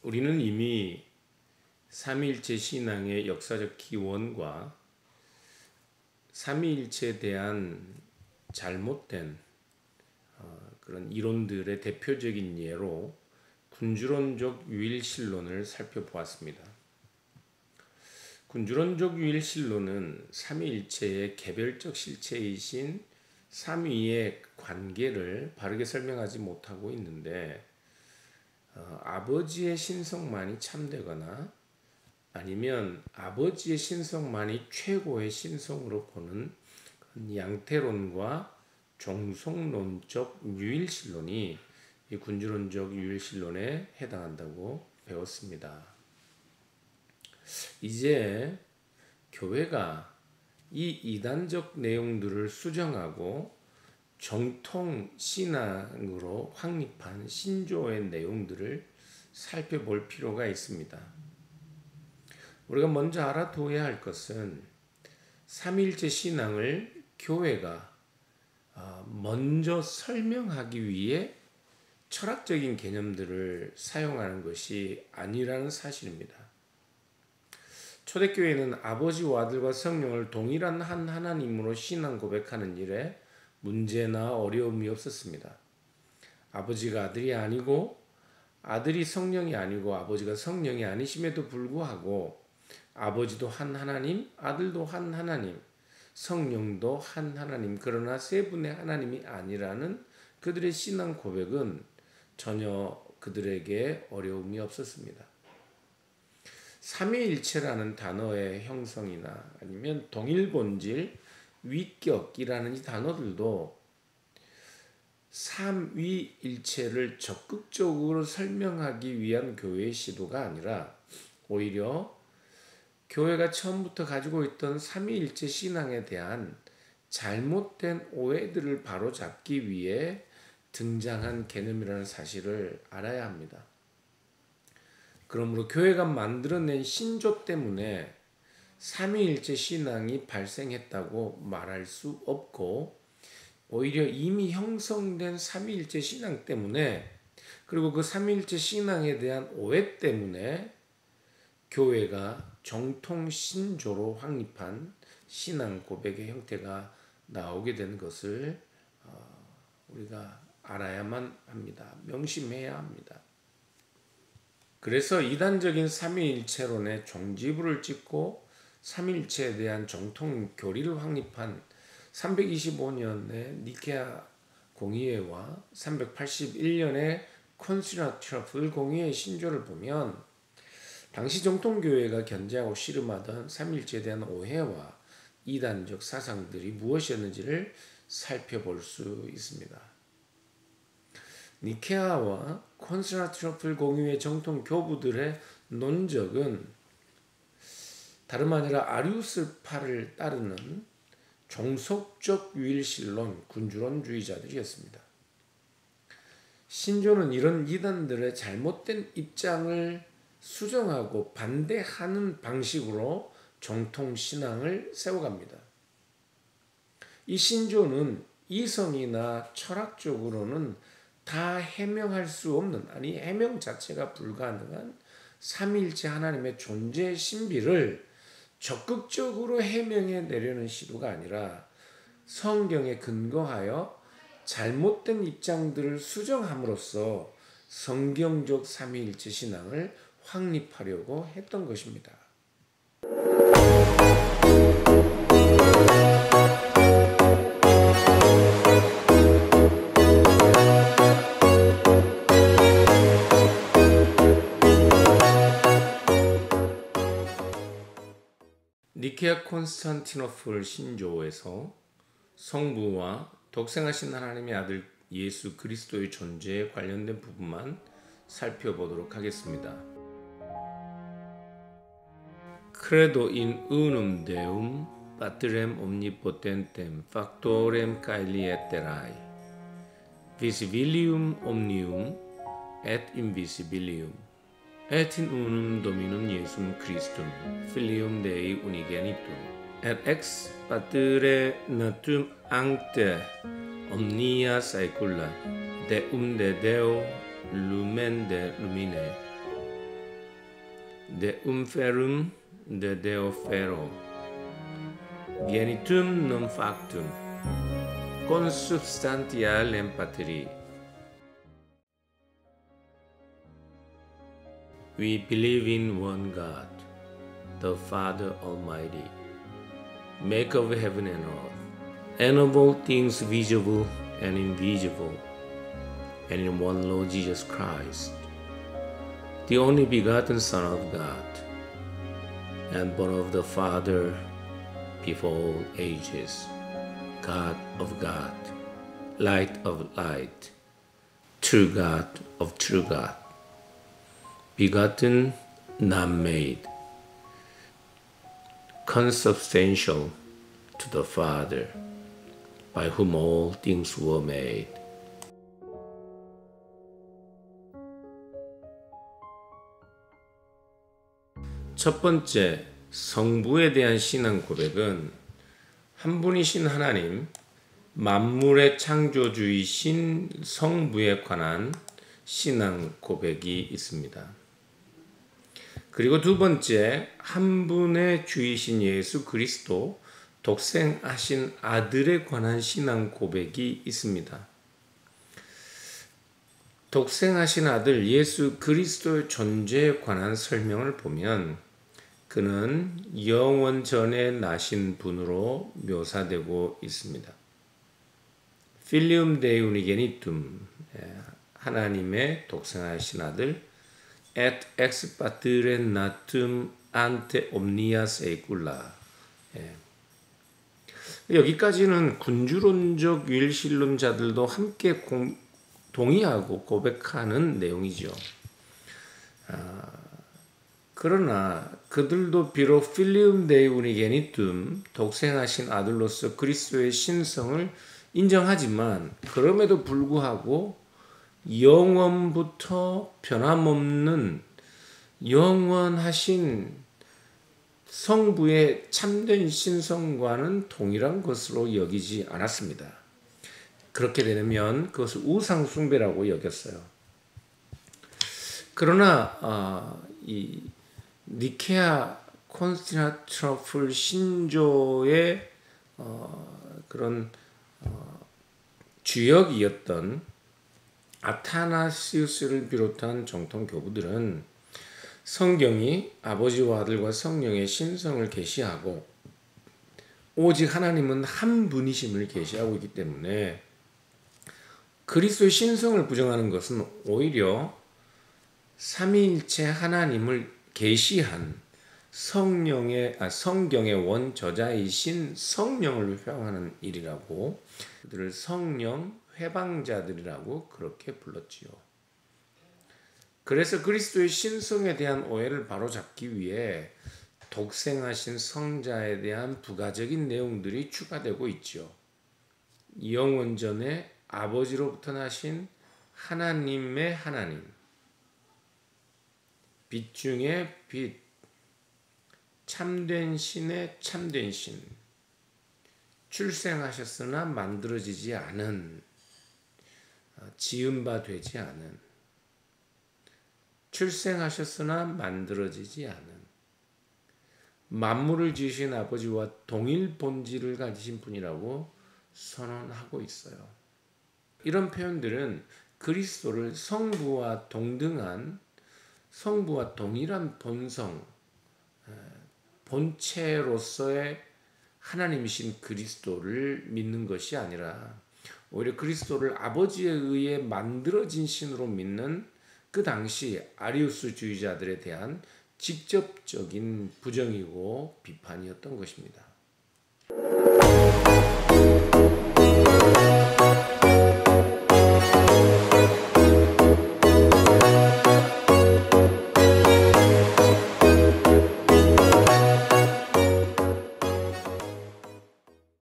우리는 이미 삼위일체 신앙의 역사적 기원과 삼위일체에 대한 잘못된 그런 이론들의 대표적인 예로 군주론적 유일신론을 살펴보았습니다. 군주론적 유일신론은 삼위일체의 개별적 실체이신 삼위의 관계를 바르게 설명하지 못하고 있는데 아버지의 신성만이 참되거나 아니면 아버지의 신성만이 최고의 신성으로 보는 양태론과 종속론적 유일신론이 이 군주론적 유일신론에 해당한다고 배웠습니다. 이제 교회가 이 이단적 내용들을 수정하고 정통 신앙으로 확립한 신조의 내용들을 살펴볼 필요가 있습니다. 우리가 먼저 알아두어야 할 것은 삼위일체 신앙을 교회가 먼저 설명하기 위해 철학적인 개념들을 사용하는 것이 아니라는 사실입니다. 초대교회는 아버지와 아들과 성령을 동일한 한 하나님으로 신앙 고백하는 일에 문제나 어려움이 없었습니다. 아버지가 아들이 아니고 아들이 성령이 아니고 아버지가 성령이 아니심에도 불구하고 아버지도 한 하나님, 아들도 한 하나님, 성령도 한 하나님, 그러나 세 분의 하나님이 아니라는 그들의 신앙 고백은 전혀 그들에게 어려움이 없었습니다. 삼위일체라는 단어의 형성이나 아니면 동일본질, 위격이라는 이 단어들도 삼위일체를 적극적으로 설명하기 위한 교회의 시도가 아니라 오히려 교회가 처음부터 가지고 있던 삼위일체 신앙에 대한 잘못된 오해들을 바로잡기 위해 등장한 개념이라는 사실을 알아야 합니다. 그러므로 교회가 만들어낸 신조 때문에 삼위일체 신앙이 발생했다고 말할 수 없고 오히려 이미 형성된 삼위일체 신앙 때문에 그리고 그 삼위일체 신앙에 대한 오해 때문에 교회가 정통 신조로 확립한 신앙 고백의 형태가 나오게 된 것을 우리가 알아야만 합니다. 명심해야 합니다. 그래서 이단적인 삼위일체론의 종지부를 찍고 삼위일체에 대한 정통 교리를 확립한 325년의 니케아 공의회와 381년의 콘스탄티노플 공의회의 신조를 보면 당시 정통교회가 견제하고 씨름하던 삼위일체에 대한 오해와 이단적 사상들이 무엇이었는지를 살펴볼 수 있습니다. 니케아와 콘스탄티노플 공의회 정통 교부들의 논적은 다름 아니라 아리우스파를 따르는 종속적 유일신론 군주론주의자들이었습니다. 신조는 이런 이단들의 잘못된 입장을 수정하고 반대하는 방식으로 정통신앙을 세워갑니다. 이 신조는 이성이나 철학적으로는 다 해명할 수 없는, 아니 해명 자체가 불가능한 삼위일체 하나님의 존재의 신비를 적극적으로 해명해 내려는 시도가 아니라 성경에 근거하여 잘못된 입장들을 수정함으로써 성경적 삼위일체 신앙을 확립하려고 했던 것입니다. 니케아 콘스탄티노플 신조에서 성부와 독생하신 하나님의 아들 예수 그리스도의 존재에 관련된 부분만 살펴보도록 하겠습니다. Credo in unum Deum, Patrem omnipotentem, factorem caeli aeterae, visibilium omnium et invisibilium, et in unum Dominum Iesum Christum, Filium Dei unigenitum, et ex Patere natum ancte omnia saecula, Deum de Deo, lumen de lumine, de ferrum de deo ferro, genitum non factum, consubstantialem patri. We believe in one God, the Father Almighty, maker of heaven and earth, and of all things visible and invisible, and in one Lord Jesus Christ, the only begotten Son of God, and born of the Father before all ages, God of God, light of light, true God of true God, begotten, not made, consubstantial to the Father, by whom all things were made. 첫 번째, 성부에 대한 신앙 고백은 한 분이신 하나님, 만물의 창조주이신 성부에 관한 신앙 고백이 있습니다. 그리고 두 번째, 한 분의 주이신 예수 그리스도, 독생하신 아들에 관한 신앙 고백이 있습니다. 독생하신 아들 예수 그리스도의 존재에 관한 설명을 보면 그는 영원 전에 나신 분으로 묘사되고 있습니다. 필리움 데이 우니게니툼, 하나님의 독생하신 아들, et ex patere natum ante omnia saecula. 여기까지는 군주론적 유일신론자들도 함께 동의하고 고백하는 내용이죠. 그러나 그들도 비록 필리움 데이 우니게니툼, 독생하신 아들로서 그리스도의 신성을 인정하지만 그럼에도 불구하고 영원부터 변함없는 영원하신 성부의 참된 신성과는 동일한 것으로 여기지 않았습니다. 그렇게 되면 그것을 우상숭배라고 여겼어요. 그러나 이 니케아 콘스탄티노플 신조의 그런 주역이었던 아타나시우스를 비롯한 정통 교부들은 성경이 아버지와 아들과 성령의 신성을 계시하고 오직 하나님은 한 분이심을 계시하고 있기 때문에 그리스도의 신성을 부정하는 것은 오히려 삼위일체 하나님을 계시한 성경의 원저자이신 성령을 회방하는 일이라고, 그들을 성령 회방자들이라고 그렇게 불렀지요. 그래서 그리스도의 신성에 대한 오해를 바로잡기 위해 독생하신 성자에 대한 부가적인 내용들이 추가되고 있죠. 영원전에 아버지로부터 나신 하나님의 하나님, 빛 중에 빛, 참된 신의 참된 신, 출생하셨으나 만들어지지 않은, 지은 바 되지 않은, 출생하셨으나 만들어지지 않은, 만물을 지으신 아버지와 동일 본질을 가지신 분이라고 선언하고 있어요. 이런 표현들은 그리스도를 성부와 동등한, 성부와 동일한 본성, 본체로서의 하나님이신 그리스도를 믿는 것이 아니라 오히려 그리스도를 아버지에 의해 만들어진 신으로 믿는 그 당시 아리우스주의자들에 대한 직접적인 부정이고 비판이었던 것입니다.